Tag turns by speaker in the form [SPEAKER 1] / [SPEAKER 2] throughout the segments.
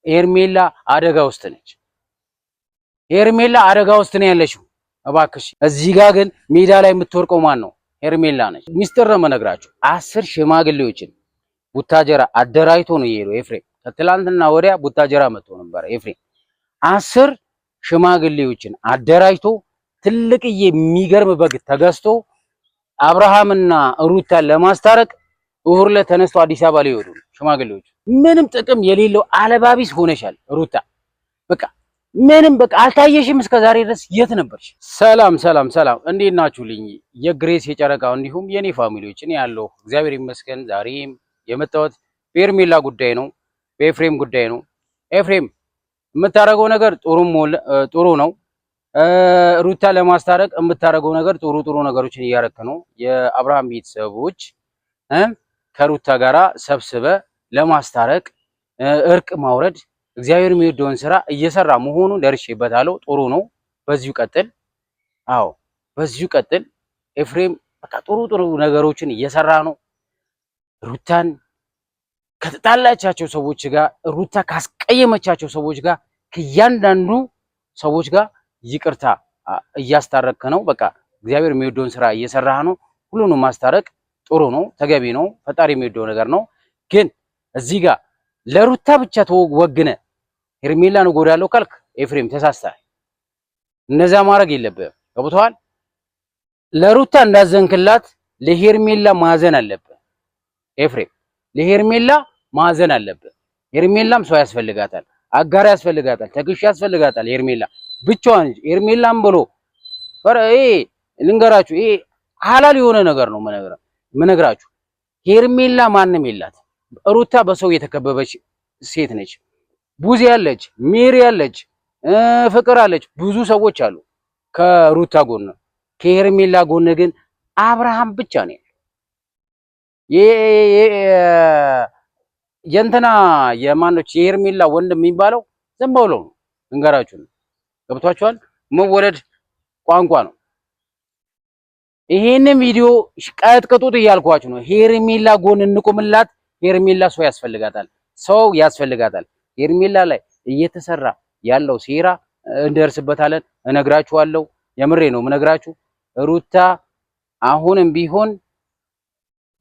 [SPEAKER 1] ሄርሜላ አደጋ ውስጥ ነች። ሄርሜላ አደጋ ውስጥ ነው ያለችው። እባክሽ እዚህ ጋር ግን ሜዳ ላይ የምትወርቀው ማን ነው? ሄርሜላ ነች። ሚስጥር ነው የምነግራችሁ። 10 ሽማግሌዎችን ቡታጀራ አደራጅቶ ነው የሄደው ኤፍሬም። ከትላንትና ወዲያ ቡታጀራ መጥቶ ነበር ኤፍሬም። 10 ሽማግሌዎችን አደራጅቶ ትልቅዬ የሚገርም በግ ተገዝቶ አብርሃምና ሩታን ለማስታረቅ እሁድ ላይ ተነስቶ አዲስ አበባ ላይ ይወዱ ሽማግሌዎች። ምንም ጥቅም የሌለው አለባቢስ ሆነሻል ሩታ። በቃ ምንም በቃ አልታየሽም እስከ ዛሬ ድረስ የት ነበርሽ? ሰላም ሰላም ሰላም፣ እንዴት ናችሁልኝ? የግሬስ የጨረቃው እንዲሁም የኔ ፋሚሊዎች፣ እኔ ያለው እግዚአብሔር ይመስገን። ዛሬም የመጣሁት በሄርሜላ ጉዳይ ነው፣ በኤፍሬም ጉዳይ ነው። ኤፍሬም የምታረገው ነገር ጥሩ ነው። ሩታ ለማስታረቅ የምታረገው ነገር ጥሩ ነገሮችን እያረክ ነው። የአብርሃም ቤተሰቦች ከሩታ ጋራ ሰብስበ ለማስታረቅ እርቅ ማውረድ እግዚአብሔር የሚወደውን ስራ እየሰራ መሆኑን ደርሼበታለሁ። ጥሩ ነው። በዚሁ ቀጥል። አዎ በዚሁ ቀጥል ኤፍሬም። በቃ ጥሩ ነገሮችን እየሰራ ነው። ሩታን ከተጣላቻቸው ሰዎች ጋር፣ ሩታ ካስቀየመቻቸው ሰዎች ጋር፣ ከእያንዳንዱ ሰዎች ጋር ይቅርታ እያስታረክ ነው። በቃ እግዚአብሔር የሚወደውን ስራ እየሰራ ነው። ሁሉንም ማስታረቅ ጥሩ ነው፣ ተገቢ ነው፣ ፈጣሪ የሚወደው ነገር ነው። ግን እዚህ ጋር ለሩታ ብቻ ተወግነ ሄርሜላን እጎዳለሁ ካልክ ኤፍሬም ተሳስተሃል። እነዛ ማድረግ የለብህም። ገብቶሃል? ለሩታ እንዳዘንክላት ለሄርሜላ ማዘን አለብህ ኤፍሬም። ለሄርሜላ ማዘን አለብህ። ሄርሜላም ሰው ያስፈልጋታል፣ አጋር ያስፈልጋታል፣ ተክሽ ያስፈልጋታል። ሄርሜላ ብቻዋን እንጂ ሄርሜላም ብሎ ልንገራችሁ፣ ይሄ ሐላል የሆነ ነገር ነው ምነግራችሁ። ሄርሜላ ማንም የላት። ሩታ በሰው የተከበበች ሴት ነች። ቡዜ ያለች፣ ሜሪ ያለች፣ ፍቅር አለች፣ ብዙ ሰዎች አሉ ከሩታ ጎን። ከሄርሜላ ጎን ግን አብርሃም ብቻ ነው። የእንትና የማኖች የሄርሜላ ወንድም የሚባለው ዝም ብሎ ነው። ልንገራችሁ፣ ገብቷችኋል? መወለድ ቋንቋ ነው። ይሄንን ቪዲዮ ቀጥቅጡት እያልኳችሁ ነው። ሄርሜላ ጎን እንቁምላት። ሄርሜላ ሰው ያስፈልጋታል፣ ሰው ያስፈልጋታል። ሄርሜላ ላይ እየተሰራ ያለው ሴራ እንደርስበታለን፣ እነግራችኋለሁ። የምሬ ነው የምነግራችሁ። ሩታ አሁንም ቢሆን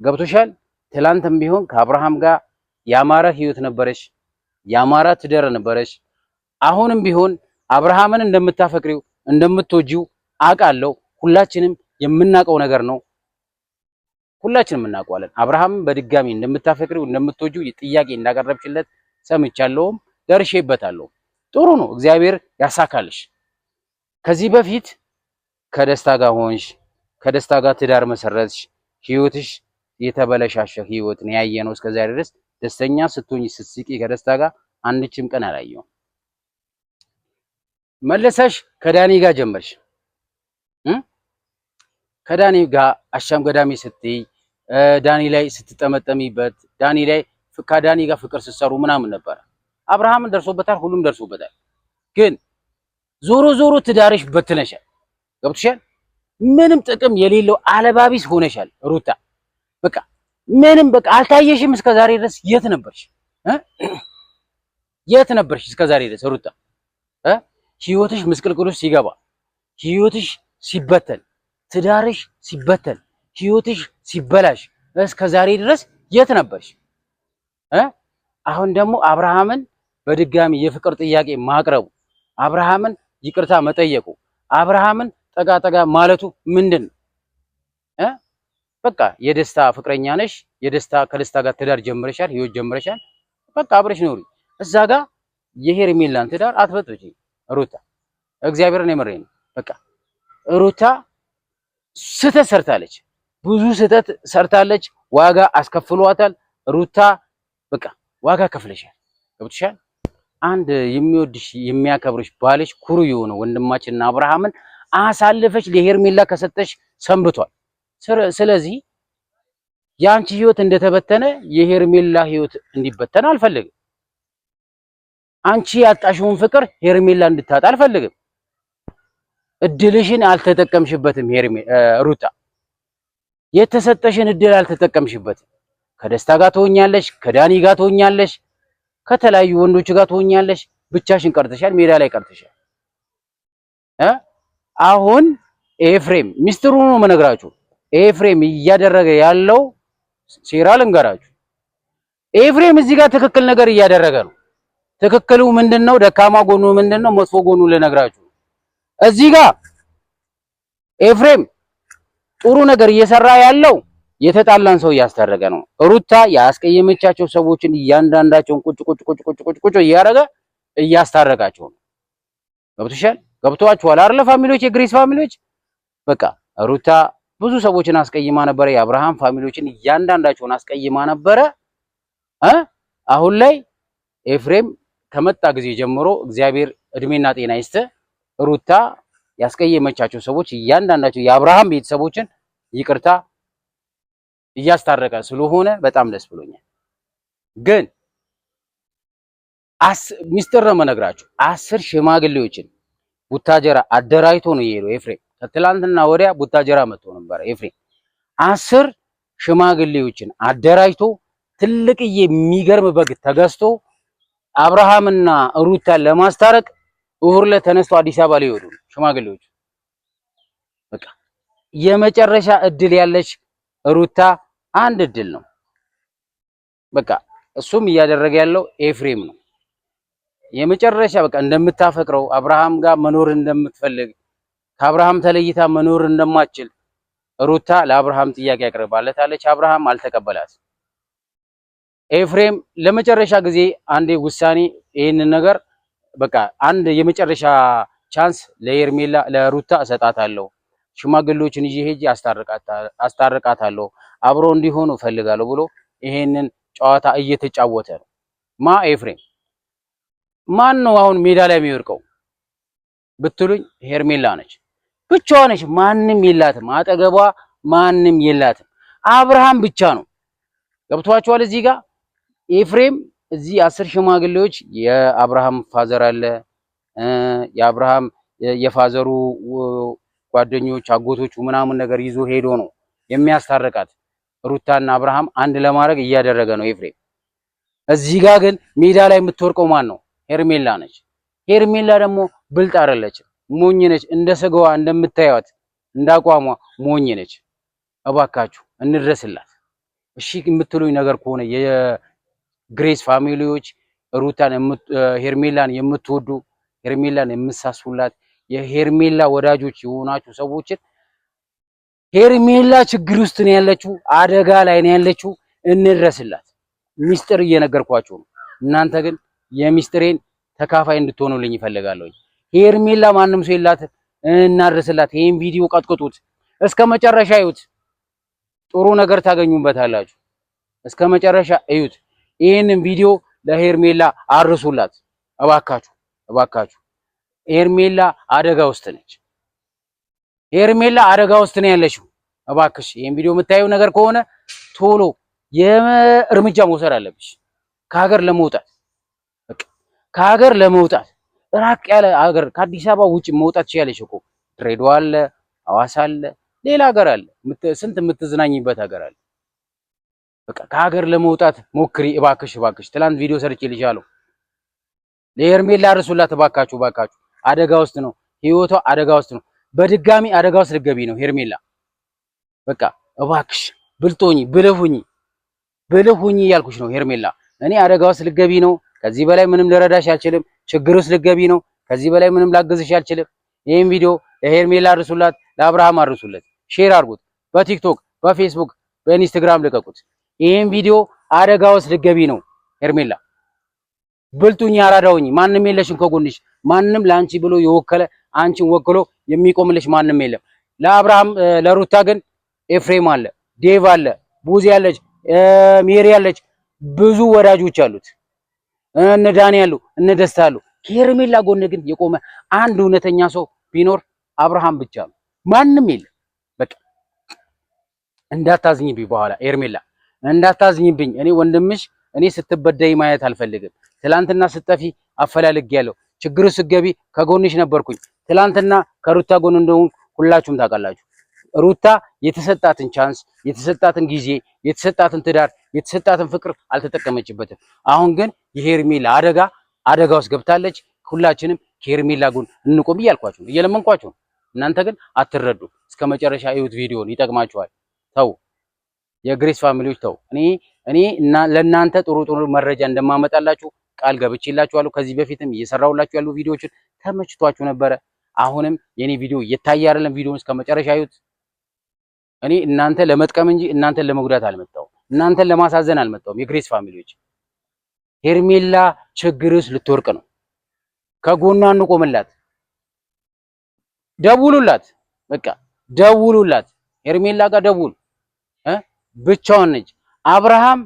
[SPEAKER 1] ገብቶሻል። ትላንትም ቢሆን ከአብርሃም ጋር ያማረ ህይወት ነበረሽ፣ ያማረ ትዳር ነበረሽ። አሁንም ቢሆን አብርሃምን እንደምታፈቅሪው እንደምትወጂው አውቃለሁ። ሁላችንም የምናውቀው ነገር ነው። ሁላችንም እናውቀዋለን። አብርሃምን በድጋሚ እንደምታፈቅሪው እንደምትወጂው ጥያቄ እንዳቀረብችለት ሰምቻለሁም ደርሼበታለሁ። ጥሩ ነው፣ እግዚአብሔር ያሳካልሽ። ከዚህ በፊት ከደስታ ጋር ሆንሽ፣ ከደስታ ጋር ትዳር መሰረትሽ፣ ህይወትሽ የተበለሻሸ ህይወት ነው ያየነው እስከዛሬ ድረስ። ደስተኛ ስትሆኝ ስትስቂ ከደስታ ጋር አንድችም ቀን አላየሁም። መለሰሽ ከዳኒ ጋር ጀመርሽ። ከዳኒ ጋር አሻም ገዳሚ ስትይ ዳኒ ላይ ስትጠመጠሚበት ዳኒ ላይ ከዳኒ ጋር ፍቅር ስትሰሩ ምናምን ነበር። አብርሃምን ደርሶበታል፣ ሁሉም ደርሶበታል። ግን ዞሮ ትዳርሽ በትነሻል። ገብቶሻል? ምንም ጥቅም የሌለው አለባቢስ ሆነሻል ሩታ። በቃ ምንም በቃ አልታየሽም እስከ ዛሬ ድረስ። የት ነበርሽ? የት ነበርሽ እስከ ዛሬ ድረስ ሩታ? ህይወትሽ ምስቅልቅሎች ሲገባ፣ ህይወትሽ ሲበተን፣ ትዳርሽ ሲበተን፣ ህይወትሽ ሲበላሽ እስከ ዛሬ ድረስ የት ነበርሽ? አሁን ደግሞ አብርሃምን በድጋሚ የፍቅር ጥያቄ ማቅረቡ፣ አብርሃምን ይቅርታ መጠየቁ፣ አብርሃምን ጠጋ ማለቱ ምንድን ነው? በቃ የደስታ ፍቅረኛ ነሽ፣ ከደስታ ጋር ትዳር ጀምረሻል፣ ህይወት ጀምረሻል። በቃ አብረሽ ኑሪ። እዛ ጋር የሄርሜላን ትዳር አትበጥብጪ ሩታ። እግዚአብሔርን የመረኝ ነው። በቃ ሩታ ስህተት ሰርታለች፣ ብዙ ስህተት ሰርታለች። ዋጋ አስከፍሏታል ሩታ። በቃ ዋጋ ከፍለሻል። ገብቶሻል? አንድ የሚወድሽ የሚያከብርሽ ባልሽ ኩሩ የሆነ ወንድማችንና አብርሃምን አሳልፈሽ ለሄርሜላ ከሰጠሽ ሰንብቷል። ስለዚህ ያንቺ ህይወት እንደተበተነ የሄርሜላ ህይወት እንዲበተን አልፈልግም። አንቺ ያጣሽውን ፍቅር ሄርሜላ እንድታጣ አልፈልግም። እድልሽን አልተጠቀምሽበትም ሩታ። የተሰጠሽን እድል አልተጠቀምሽበትም። ከደስታ ጋር ትሆኛለሽ፣ ከዳኒ ጋር ትሆኛለሽ። ከተለያዩ ወንዶች ጋር ትሆኛለሽ፣ ብቻሽን ቀርተሻል፣ ሜዳ ላይ ቀርተሻል። አሁን ኤፍሬም ሚስጥሩ ነው መነግራችሁ። ኤፍሬም እያደረገ ያለው ሴራ ልንገራችሁ። ኤፍሬም እዚህ ጋር ትክክል ነገር እያደረገ ነው። ትክክሉ ምንድነው? ደካማ ጎኑ ምንድነው? መጥፎ ጎኑ ልነግራችሁ። እዚህ ጋር ኤፍሬም ጥሩ ነገር እየሰራ ያለው የተጣላን ሰው እያስታረቀ ነው። ሩታ ያስቀየመቻቸው ሰዎችን እያንዳንዳቸውን ቁጭ እያደረገ እያስታረቃቸው ነው። ገብቶሻል? ገብቷችኋል አይደል? ፋሚሊዎች፣ የግሬስ ፋሚሊዎች በቃ ሩታ ብዙ ሰዎችን አስቀይማ ነበረ። የአብርሃም ፋሚሊዎችን እያንዳንዳቸውን አስቀይማ ነበረ። አሁን ላይ ኤፍሬም ከመጣ ጊዜ ጀምሮ እግዚአብሔር እድሜና ጤና ይስጥ። ሩታ ያስቀየመቻቸው ሰዎች እያንዳንዳቸው የአብርሃም ቤተሰቦችን ይቅርታ እያስታረቀ ስለሆነ በጣም ደስ ብሎኛል። ግን ሚስጥር ነው የምነግራችሁ። 10 ሽማግሌዎችን ቡታጀራ አደራጅቶ ነው የሄደው ኤፍሬም። ከትላንትና ወዲያ ቡታጀራ መጥቶ ነበር ኤፍሬም። 10 ሽማግሌዎችን አደራጅቶ ትልቅዬ የሚገርም በግ ተገዝቶ አብርሃምና ሩታን ለማስታረቅ እሁድ ዕለት ተነስቶ አዲስ አበባ ላይ ይወዱ ሽማግሌዎች። በቃ የመጨረሻ እድል ያለች ሩታ አንድ እድል ነው። በቃ እሱም እያደረገ ያለው ኤፍሬም ነው። የመጨረሻ በቃ እንደምታፈቅረው አብርሃም ጋር መኖር እንደምትፈልግ ከአብርሃም ተለይታ መኖር እንደማትችል ሩታ ለአብርሃም ጥያቄ ያቀርባለታለች። አብርሃም አልተቀበላት። ኤፍሬም ለመጨረሻ ጊዜ አንዴ ውሳኔ ይሄንን ነገር በቃ አንድ የመጨረሻ ቻንስ ለሄርሜላ ለሩታ እሰጣታለሁ፣ ሽማግሌዎችን ይዤ ሄጄ አስታርቃታለሁ፣ አብሮ እንዲሆኑ እፈልጋለሁ ብሎ ይሄንን ጨዋታ እየተጫወተ ነው። ኤፍሬም ማን ነው አሁን ሜዳ ላይ የሚወርቀው ብትሉኝ ሄርሜላ ነች። ብቻዋ ነች፣ ማንም የላትም፣ አጠገቧ ማንም የላትም። አብርሃም ብቻ ነው። ገብቷቸዋል። እዚህ ጋር ኤፍሬም እዚህ 10 ሽማግሌዎች የአብርሃም ፋዘር አለ፣ የአብርሃም የፋዘሩ ጓደኞች አጎቶቹ ምናምን ነገር ይዞ ሄዶ ነው የሚያስታርቃት። ሩታና አብርሃም አንድ ለማድረግ እያደረገ ነው ኤፍሬም። እዚህ ጋር ግን ሜዳ ላይ የምትወርቀው ማን ነው? ሄርሜላ ነች። ሄርሜላ ደግሞ ብልጥ አይደለችም፣ ሞኝ ነች። እንደ ስጋዋ እንደምታዩት እንዳቋሟ ሞኝ ነች። እባካችሁ እንድረስላት እሺ የምትሉኝ ነገር ከሆነ የግሬስ ፋሚሊዎች ሩታን ሄርሜላን የምትወዱ ሄርሜላን የምሳሱላት የሄርሜላ ወዳጆች የሆናችሁ ሰዎችን ሄርሜላ ችግር ውስጥ ነው ያለችው፣ አደጋ ላይ ነው ያለችው። እንድረስላት። ሚስጥር እየነገርኳችሁ ነው። እናንተ ግን የሚስጥሬን ተካፋይ እንድትሆኑልኝ ይፈልጋለሁ። ሄርሜላ ማንም ሰው የላትም፣ እናድርስላት። ይሄን ቪዲዮ ቀጥቅጡት፣ እስከ መጨረሻ እዩት። ጥሩ ነገር ታገኙበታላችሁ። እስከ መጨረሻ እዩት። ይሄንን ቪዲዮ ለሄርሜላ አርሱላት እባካችሁ፣ እባካችሁ። ሄርሜላ አደጋ ውስጥ ነች። ሄርሜላ አደጋ ውስጥ ነው ያለችው። እባክሽ ይሄን ቪዲዮ የምታየው ነገር ከሆነ ቶሎ የእርምጃ መውሰድ አለብሽ ከሀገር ለመውጣት። በቃ ከሀገር ለመውጣት ራቅ ያለ ሀገር ከአዲስ አበባ ውጭ መውጣት ትችያለሽ እኮ። ድሬዳዋ አለ፣ ሐዋሳ አለ፣ ሌላ ሀገር አለ፣ ስንት የምትዝናኝበት ሀገር አለ። በቃ ከሀገር ለመውጣት ሞክሪ እባክሽ፣ እባክሽ። ትላንት ቪዲዮ ሰርቼልሻለሁ። ለሄርሜላ አርሱላት እባካችሁ፣ እባካችሁ። አደጋ ውስጥ ነው ህይወቷ፣ አደጋ ውስጥ ነው። በድጋሚ አደጋ ውስጥ ልትገቢ ነው ሄርሜላ። በቃ እባክሽ ብልጦኝ ብልሁኝ እያልኩሽ ነው ሄርሜላ። እኔ አደጋ ውስጥ ልትገቢ ነው። ከዚህ በላይ ምንም ልረዳሽ አልችልም። ችግር ውስጥ ልትገቢ ነው። ከዚህ በላይ ምንም ላግዝሽ አልችልም። ይሄን ቪዲዮ ለሄርሜላ አርሱላት፣ ለአብርሃም አርሱለት፣ ሼር አድርጉት። በቲክቶክ፣ በፌስቡክ፣ በኢንስታግራም ልቀቁት። ይሄን ቪዲዮ አደጋ ውስጥ ልትገቢ ነው ሄርሜላ። ብልጡኝ፣ አራዳውኝ። ማንም የለሽም ከጎንሽ። ማንም ለአንቺ ብሎ የወከለ አንቺን ወክሎ የሚቆምልሽ ማንም የለም። ለአብርሃም ለሩታ ግን ኤፍሬም አለ፣ ዴቭ አለ፣ ቡዚ አለች፣ ሜሪ አለች፣ ብዙ ወዳጆች አሉት። እነ ዳኒ አሉ፣ እነ ደስታ አሉ። ከሄርሜላ ጎን ግን የቆመ አንድ እውነተኛ ሰው ቢኖር አብርሃም ብቻ ነው። ማንም የለም። በቃ እንዳታዝኝብኝ፣ በኋላ ሄርሜላ እንዳታዝኝብኝ። እኔ ወንድምሽ፣ እኔ ስትበደይ ማየት አልፈልግም። ትላንትና ስትጠፊ አፈላልጌያለሁ። ችግሩ ስትገቢ ከጎንሽ ነበርኩኝ። ትላንትና ከሩታ ጎን እንደሆንኩ ሁላችሁም ታውቃላችሁ። ሩታ የተሰጣትን ቻንስ፣ የተሰጣትን ጊዜ፣ የተሰጣትን ትዳር፣ የተሰጣትን ፍቅር አልተጠቀመችበትም። አሁን ግን የሄርሜላ አደጋ ውስጥ ገብታለች። ሁላችንም ከሄርሜላ ጎን እንቆም እያልኳችሁ ነው፣ እየለመንኳችሁ ነው። እናንተ ግን አትረዱ። እስከ መጨረሻ እዩት፣ ቪዲዮን ይጠቅማችኋል። ተው የግሬስ ፋሚሊዎች ተው። እኔ ለእናንተ ጥሩ መረጃ እንደማመጣላችሁ ቃል ገብቼላችኋለሁ። ከዚህ በፊትም እየሰራሁላችሁ ያሉ ቪዲዮዎችን ተመችቷችሁ ነበረ። አሁንም የኔ ቪዲዮ እየታየ አይደለም። ቪዲዮውን እስከ መጨረሻ እዩት። እኔ እናንተ ለመጥቀም እንጂ እናንተን ለመጉዳት አልመጣሁም። እናንተን ለማሳዘን አልመጣሁም። የግሬስ ፋሚሊዎች ሄርሜላ ችግርስ ልትወርቅ ነው። ከጎኗ እንቆምላት። ደውሉላት፣ በቃ ደውሉላት። ሄርሜላ ጋር ደውሉ። ብቻዋን ነች። አብርሃም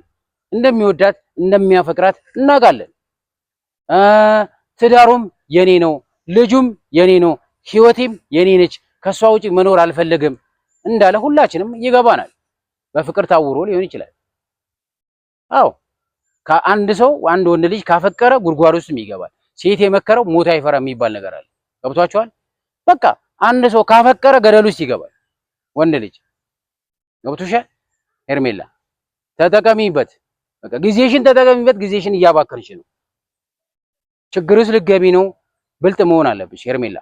[SPEAKER 1] እንደሚወዳት እንደሚያፈቅራት እናውቃለን። ትዳሩም የኔ ነው፣ ልጁም የኔ ነው፣ ህይወቴም የኔ ነች፣ ከሷ ውጪ መኖር አልፈልግም እንዳለ ሁላችንም ይገባናል። በፍቅር ታውሮ ሊሆን ይችላል። አዎ ከአንድ ሰው አንድ ወንድ ልጅ ካፈቀረ ጉድጓድ ውስጥም ይገባል። ሴት የመከረው ሞት አይፈራ የሚባል ነገር አለ። ገብቷቸዋል። በቃ አንድ ሰው ካፈቀረ ገደል ውስጥ ይገባል ወንድ ልጅ። ገብቶሻል። ሄርሜላ ተጠቀሚበት፣ በቃ ጊዜሽን ተጠቀሚበት። ጊዜሽን እያባከንሽ ነው። ችግርስ ልትገቢ ነው። ብልጥ መሆን አለብሽ ሄርሜላ።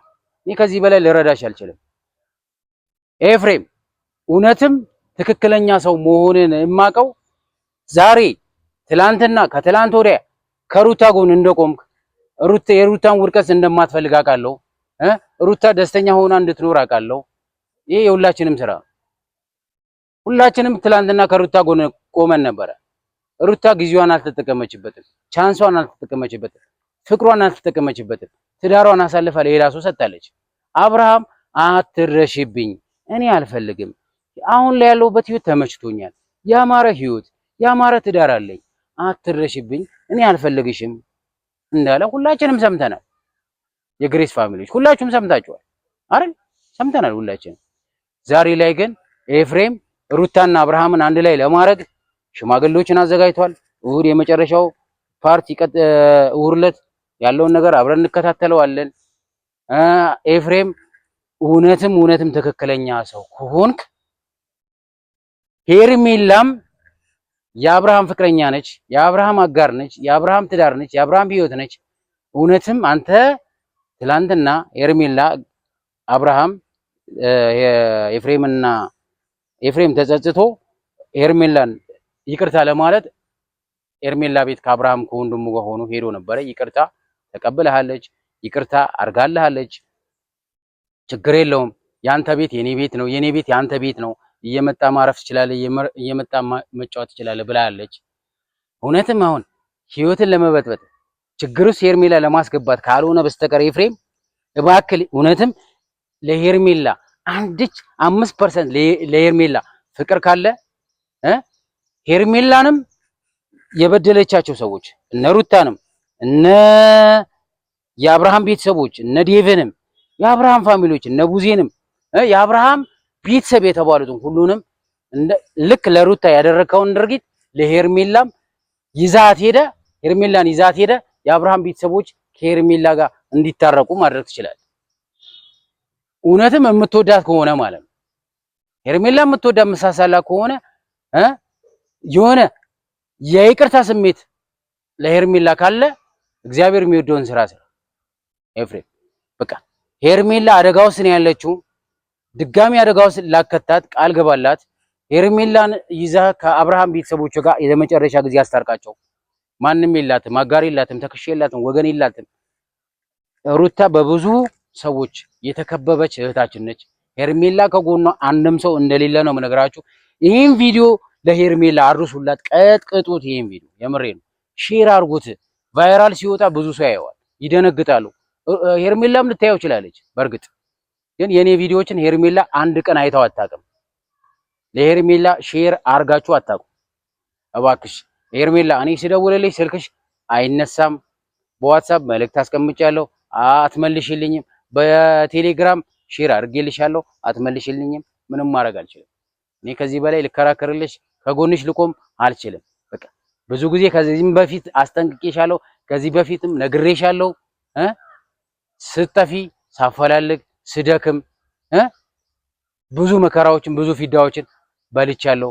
[SPEAKER 1] እኔ ከዚህ በላይ ልረዳሽ አልችልም። ኤፍሬም እውነትም ትክክለኛ ሰው መሆንን የማውቀው ዛሬ ትላንትና ከትላንት ወዲያ ከሩታ ጎን እንደቆምክ የሩታን ውድቀት እንደማትፈልግ አውቃለሁ። ሩታ ደስተኛ ሆና እንድትኖር አውቃለሁ። ይሄ የሁላችንም ስራ። ሁላችንም ትላንትና ከሩታ ጎን ቆመን ነበረ። ሩታ ጊዜዋን አልተጠቀመችበትም፣ ቻንሷን አልተጠቀመችበትም፣ ፍቅሯን አልተጠቀመችበትም። ትዳሯን አሳልፋ ለሌላ ሰው ሰጥታለች። አብርሃም አትረሽብኝ፣ እኔ አልፈልግም። አሁን ላይ ያለሁበት ህይወት ተመችቶኛል። ያማረ ህይወት ያማረ ትዳር አለኝ። አትረሽብኝ፣ እኔ አልፈልግሽም እንዳለ ሁላችንም ሰምተናል። የግሬስ ፋሚሊዎች ሁላችሁም ሰምታችኋል አይደል? ሰምተናል ሁላችንም። ዛሬ ላይ ግን ኤፍሬም ሩታና አብርሃምን አንድ ላይ ለማድረግ ሽማግሌዎችን አዘጋጅቷል። እሁድ የመጨረሻው ፓርቲ እሁድ ዕለት ያለውን ነገር አብረን እንከታተለዋለን። ኤፍሬም እውነትም ትክክለኛ ሰው ከሆንክ ሄርሜላም የአብርሃም ፍቅረኛ ነች፣ የአብርሃም አጋር ነች፣ የአብርሃም ትዳር ነች፣ የአብርሃም ህይወት ነች። እውነትም አንተ ትላንትና ሄርሜላ አብርሃም ኤፍሬም ተጸጽቶ ሄርሜላን ይቅርታ ለማለት ሄርሜላ ቤት ከአብርሃም ከወንድሙ ጋር ሆኖ ሄዶ ነበረ። ይቅርታ ተቀብለሃለች፣ ይቅርታ አርጋለሃለች። ችግር የለውም። ያንተ ቤት የኔ ቤት ነው፣ የኔ ቤት ያንተ ቤት ነው። እየመጣ ማረፍ ትችላለህ፣ እየመጣ መጫወት ትችላለህ ብላለች። እውነትም አሁን ህይወትን ለመበጥበጥ ችግር ውስጥ ሄርሜላ ለማስገባት ካልሆነ በስተቀር ኤፍሬም እባክህ እውነትም ለሄርሜላ 5% ለሄርሜላ ፍቅር ካለ ሄርሜላንም የበደለቻቸው ሰዎች እነ ሩታንም እነ የአብርሃም ቤተሰቦች እነ ዴቭንም የአብርሃም ፋሚሊዎች እነ ቡዜንም የአብርሃም ቤተሰብ የተባሉትን ሁሉንም ልክ ለሩታ ያደረከውን ድርጊት ለሄርሜላም ይዛት ሄደ። ሄርሜላን ይዛት ሄደ። የአብርሃም ቤተሰቦች ከሄርሜላ ጋር እንዲታረቁ ማድረግ ትችላለህ። እውነትም የምትወዳት ከሆነ ማለት ነው። ሄርሜላ የምትወዳት መሳሳላ ከሆነ የሆነ የይቅርታ ስሜት ለሄርሜላ ካለ እግዚአብሔር የሚወደውን ስራ ስራ። ኤፍሬም በቃ ሄርሜላ አደጋ ውስጥ ነው ያለችው። ድጋሚ አደጋ ውስጥ ላከታት ቃል ገባላት። ሄርሜላን ይዛ ከአብርሃም ቤተሰቦች ጋር የመጨረሻ ጊዜ አስታርቃቸው። ማንም የላትም፣ አጋር የላትም፣ ተከሽ የላትም፣ ወገን የላትም። ሩታ በብዙ ሰዎች የተከበበች እህታችን ነች። ሄርሜላ ከጎኗ አንድም ሰው እንደሌለ ነው የምነግራችሁ። ይህን ቪዲዮ ለሄርሜላ አድርሱላት፣ ቀጥቅጡት። ይህን ቪዲዮ የምሬ ነው፣ ሼር አድርጉት። ቫይራል ሲወጣ ብዙ ሰው ያየዋል፣ ይደነግጣሉ። ሄርሜላም ልታየው ይችላለች። በእርግጥ ግን የኔ ቪዲዮዎችን ሄርሜላ አንድ ቀን አይተው አታውቅም። ለሄርሜላ ሼር አርጋችሁ አታውቁም። እባክሽ ሄርሜላ እኔ ስደውልልሽ ስልክሽ አይነሳም። በዋትሳፕ መልእክት አስቀምጫለሁ፣ አትመልሽልኝም። በቴሌግራም ሼር አድርጌልሻለሁ፣ አትመልሽልኝም። ምንም ማድረግ አልችልም። እኔ ከዚህ በላይ ልከራከርልሽ ከጎንሽ ልቆም አልችልም። በቃ ብዙ ጊዜ ከዚህም በፊት አስጠንቅቄሻለሁ፣ ከዚህ በፊትም ነግሬሻለሁ። ስትጠፊ ሳፈላልግ ስደክም ብዙ መከራዎችን ብዙ ፊዳዎችን በልቻለሁ።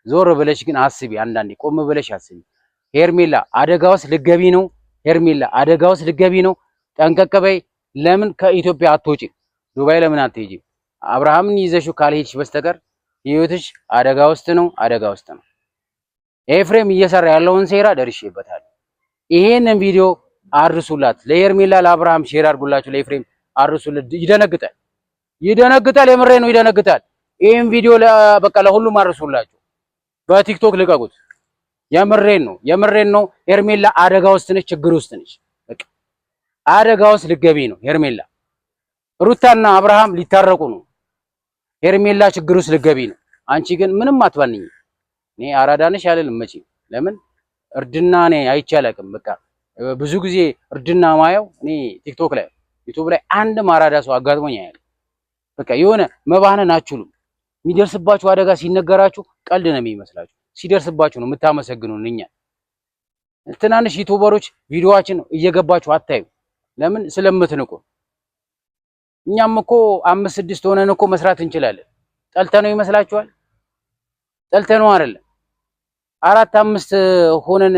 [SPEAKER 1] ዞር ብለሽ ግን አስቢ፣ አንዳንዴ ቆም ብለሽ አስቢ። ሄርሜላ አደጋ ውስጥ ልገቢ ነው። ሄርሜላ አደጋ ውስጥ ልገቢ ነው። ጠንቀቅ በይ። ለምን ከኢትዮጵያ አትወጪም? ዱባይ ለምን አትሄጂም? አብርሃምን ይዘሽው ካልሄድሽ በስተቀር ህይወትሽ አደጋ ውስጥ ነው፣ አደጋ ውስጥ ነው። ኤፍሬም እየሰራ ያለውን ሴራ ደርሼበታል። ይሄንን ቪዲዮ አርሱላት ለሄርሜላ ለአብርሃም ሼር አድርጉላችሁ፣ ለኤፍሬም አርሱለት። ይደነግጣል፣ ይደነግጣል። የምሬ ነው፣ ይደነግጣል። ይሄን ቪዲዮ በቃ ለሁሉም አርሱላችሁ፣ በቲክቶክ ልቀቁት። የምሬን ነው፣ የምሬን ነው። ሄርሜላ አደጋ ውስጥ ነች፣ ችግር ውስጥ ነች። በቃ አደጋ ውስጥ ልገቢ ነው ሄርሜላ። ሩታና አብርሃም ሊታረቁ ነው። ሄርሜላ ችግር ውስጥ ልገቢ ነው። አንቺ ግን ምንም አትባንኝ። እኔ አራዳነሽ አልልም መቼም። ለምን እርድና እኔ አይቼ አላውቅም። በቃ ብዙ ጊዜ እርድና ማየው እኔ ቲክቶክ ላይ ዩቲዩብ ላይ አንድም አራዳ ሰው አጋጥሞኝ አያውቅም። በቃ የሆነ መባህነን አትችሉም። የሚደርስባችሁ አደጋ ሲነገራችሁ ቀልድ ነው የሚመስላችሁ። ሲደርስባችሁ ነው የምታመሰግኑን። እኛ ትናንሽ ዩቲዩበሮች ቪዲዮዋችን እየገባችሁ አታዩ። ለምን? ስለምትንቁ። እኛም እኮ 5-6 ሆነን እኮ መስራት እንችላለን። ጠልተነው ይመስላችኋል? ጠልተነው አይደለም። 4-5 ሆነን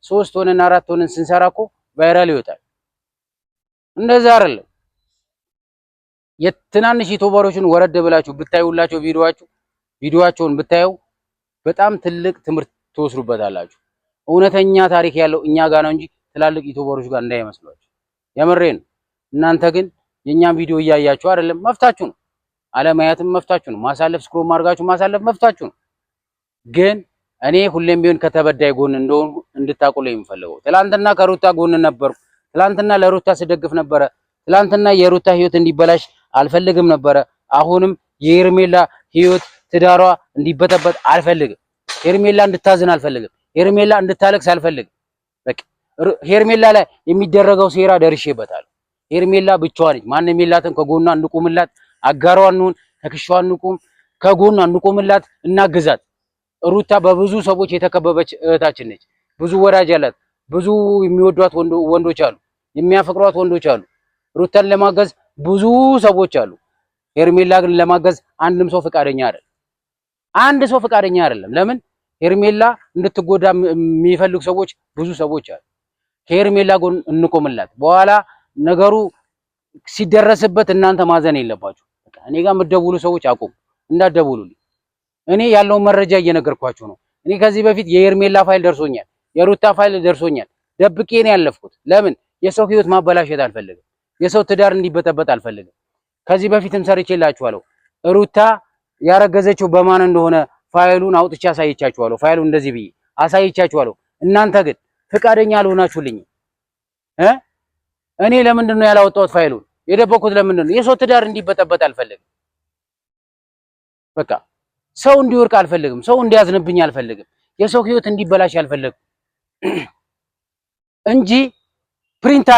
[SPEAKER 1] 3 ሆነን 4 ሆነን ስንሰራ እኮ ቫይራል ይወጣል። እንደዛ አይደለም። የትናንሽ ዩቲዩበሮችን ወረድ ብላችሁ ብታዩላቸው ቪዲዮዋቸውን ብታዩ በጣም ትልቅ ትምህርት ትወስዱበታላችሁ። እውነተኛ ታሪክ ያለው እኛ ጋር ነው እንጂ ትላልቅ ዩቲዩበሮች ጋር እንዳይመስሏችሁ። የምሬን። እናንተ ግን የኛን ቪዲዮ እያያችሁ አይደለም፣ መፍታችሁ ነው። አለማየትም መፍታችሁ ነው። ማሳለፍ ስክሮል ማድረጋችሁ ማሳለፍ መፍታችሁ ነው። ግን እኔ ሁሌም ቢሆን ከተበዳይ ጎን እንደሆንኩ እንድታቆሉ የምፈልገው። ትላንትና ከሩታ ጎን ነበርኩ። ትላንትና ለሩታ ስደግፍ ነበረ። ትላንትና የሩታ ህይወት እንዲበላሽ አልፈልግም ነበረ። አሁንም የሄርሜላ ህይወት ትዳሯ እንዲበጠበጥ አልፈልግም። ሄርሜላ እንድታዝን አልፈልግም። ሄርሜላ እንድታለቅስ አልፈልግም። በቃ ሄርሜላ ላይ የሚደረገው ሴራ ደርሼበታለሁ። ሄርሜላ ብቻዋን ነች። ማንም የላትም። ከጎኗ እንቁምላት፣ አጋሯ እንሁን፣ ተክሻዋ እንቁም፣ ከጎኗ እንቁምላት፣ እናግዛት። ሩታ በብዙ ሰዎች የተከበበች እህታችን ነች። ብዙ ወዳጅ አላት። ብዙ የሚወዷት ወንዶች አሉ፣ የሚያፈቅሯት ወንዶች አሉ። ሩታን ለማገዝ ብዙ ሰዎች አሉ። ሄርሜላ ግን ለማገዝ አንድም ሰው ፈቃደኛ አይደለም። አንድ ሰው ፈቃደኛ አይደለም። ለምን? ሄርሜላ እንድትጎዳ የሚፈልጉ ሰዎች ብዙ ሰዎች አሉ። ከሄርሜላ ጎን እንቆምላት። በኋላ ነገሩ ሲደረስበት እናንተ ማዘን የለባችሁ። በቃ እኔ ጋር የምትደውሉ ሰዎች አቁም፣ እንዳትደውሉልኝ። እኔ ያለውን መረጃ እየነገርኳችሁ ነው። እኔ ከዚህ በፊት የሄርሜላ ፋይል ደርሶኛል፣ የሩታ ፋይል ደርሶኛል። ደብቄ ነው ያለፍኩት። ለምን? የሰው ህይወት ማበላሸት አልፈልግም። የሰው ትዳር እንዲበጠበጥ አልፈልግም። ከዚህ በፊትም ሰርቼላችኋለሁ። ሩታ ያረገዘችው በማን እንደሆነ ፋይሉን አውጥቼ አሳይቻችኋለሁ። ፋይሉ እንደዚህ ብዬ አሳይቻችኋለሁ። እናንተ ግን ፍቃደኛ አልሆናችሁልኝም። እኔ ለምንድን ነው ያላወጣሁት ፋይሉን? የደበኩት ለምንድን ነው? የሰው ትዳር እንዲበጠበጥ አልፈልግም። በቃ ሰው እንዲወርቅ አልፈልግም። ሰው እንዲያዝንብኝ አልፈልግም። የሰው ህይወት እንዲበላሽ አልፈልግም እንጂ ፕሪንት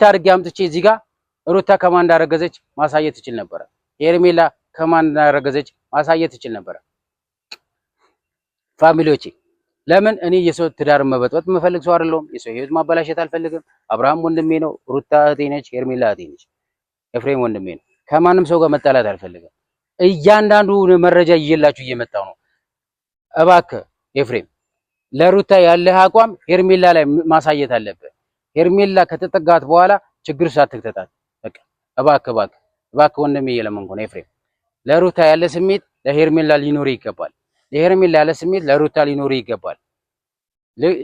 [SPEAKER 1] አድርጌ አምጥቼ እዚህ ጋር ሩታ ከማን እንዳረገዘች ማሳየት ትችል ነበረ። ሄርሜላ ከማን እንዳረገዘች ማሳየት ትችል ነበረ። ፋሚሊዎቼ ለምን? እኔ የሰው ትዳር መበጥበጥ የምፈልግ ሰው አይደለሁም። የሰው ህይወት ማበላሸት አልፈልግም። አብርሃም ወንድሜ ነው። ሩታ እህቴ ነች። ሄርሜላ እህቴ ነች። ኤፍሬም ወንድሜ ነው። ከማንም ሰው ጋር መጣላት አልፈልግም። እያንዳንዱ መረጃ ይዤላችሁ እየመጣው ነው። እባክህ ኤፍሬም ለሩታ ያለህ አቋም ሄርሜላ ላይ ማሳየት አለብህ። ሄርሜላ ከተጠጋት በኋላ ችግር ሳትክተታት በቃ እባክህ ወንድሜ እየለመንኩ ነው። ኤፍሬም ለሩታ ያለ ስሜት ለሄርሜላ ሊኖር ይገባል። ለሄርሜላ ያለ ስሜት ለሩታ ሊኖር ይገባል።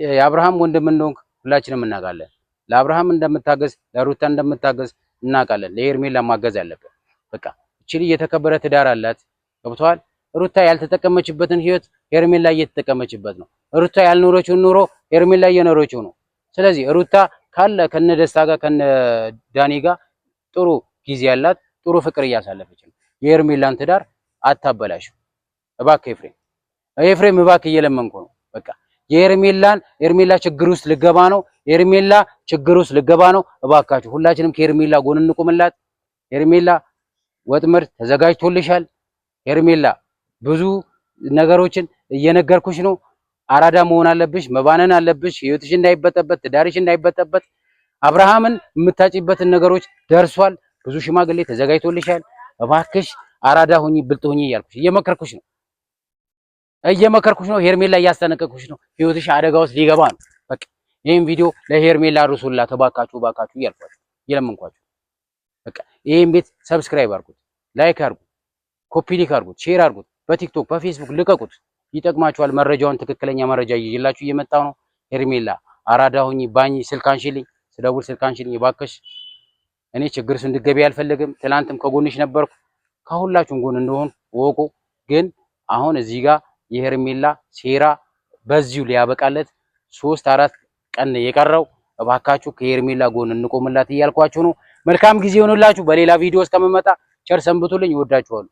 [SPEAKER 1] የአብርሃም ወንድም እንደሆንክ ሁላችንም እናውቃለን። ለአብርሃም እንደምታገዝ ለሩታ እንደምታገዝ እናውቃለን። ለሄርሜላ ማገዝ አለብህ። በቃ እቺ የተከበረ ትዳር አላት። ገብቶሃል? ሩታ ያልተጠቀመችበትን ህይወት ሄርሜላ እየተጠቀመችበት ነው። ሩታ ያልኖረችውን ኑሮ ሄርሜላ እየኖረችው ነው። ስለዚህ ሩታ ካለ ከነ ደስታ ጋር ከነ ዳኒ ጋር ጥሩ ጊዜ ያላት ጥሩ ፍቅር እያሳለፈች ነው። የሄርሜላን ትዳር አታበላሽ እባክህ ኤፍሬም እባክህ እየለመንኩ ነው። በቃ ሄርሜላ ችግር ውስጥ ልገባ ነው። ሄርሜላ ችግር ውስጥ ልገባ ነው። እባካችሁ ሁላችንም ከሄርሜላ ጎን እንቁምላት። ሄርሜላ ወጥመድ ተዘጋጅቶልሻል። ሄርሜላ ብዙ ነገሮችን እየነገርኩሽ ነው። አራዳ መሆን አለብሽ፣ መባነን አለብሽ። ህይወትሽ እንዳይበጠበት፣ ትዳርሽ እንዳይበጠበት አብርሃምን የምታጭበትን ነገሮች ደርሷል። ብዙ ሽማግሌ ተዘጋጅቶልሻል። እባክሽ አራዳ ሁኚ ብልጥ ሁኚ እያልኩሽ እየመከርኩሽ ነው። ሄርሜላ እያስጠነቀቅኩሽ ነው። ህይወትሽ አደጋ ውስጥ ሊገባ ነው። በቃ ይሄን ቪዲዮ ለሄርሜላ አድርሱላት እባካችሁ እየለመንኳችሁ በቃ ይሄን ቤት ሰብስክራይብ አድርጉት፣ ላይክ አድርጉት፣ ኮፒ ሊክ አድርጉት፣ ሼር አድርጉት፣ በቲክቶክ በፌስቡክ ልቀቁት። ይጠቅማችኋል። መረጃውን ትክክለኛ መረጃ ይዤላችሁ እየመጣሁ ነው። ሄርሜላ አራዳ ሁኚ ባኝ ስልክ አንሺልኝ፣ ስደውል ስልክ አንሺልኝ እባክሽ። እኔ ችግር ውስጥ እንድትገቢ አልፈልግም። ትናንትም ከጎንሽ ነበርኩ። ከሁላችሁም ጎን እንደሆን ወቁ። ግን አሁን እዚህ ጋር የሄርሜላ ሴራ በዚሁ ሊያበቃለት 3-4 ቀን የቀረው። እባካችሁ ከሄርሜላ ጎን እንቆምላት እያልኳችሁ ነው። መልካም ጊዜ ሆኖላችሁ በሌላ ቪዲዮ እስከምመጣ ቸር ሰንብቱልኝ። እወዳችኋለሁ።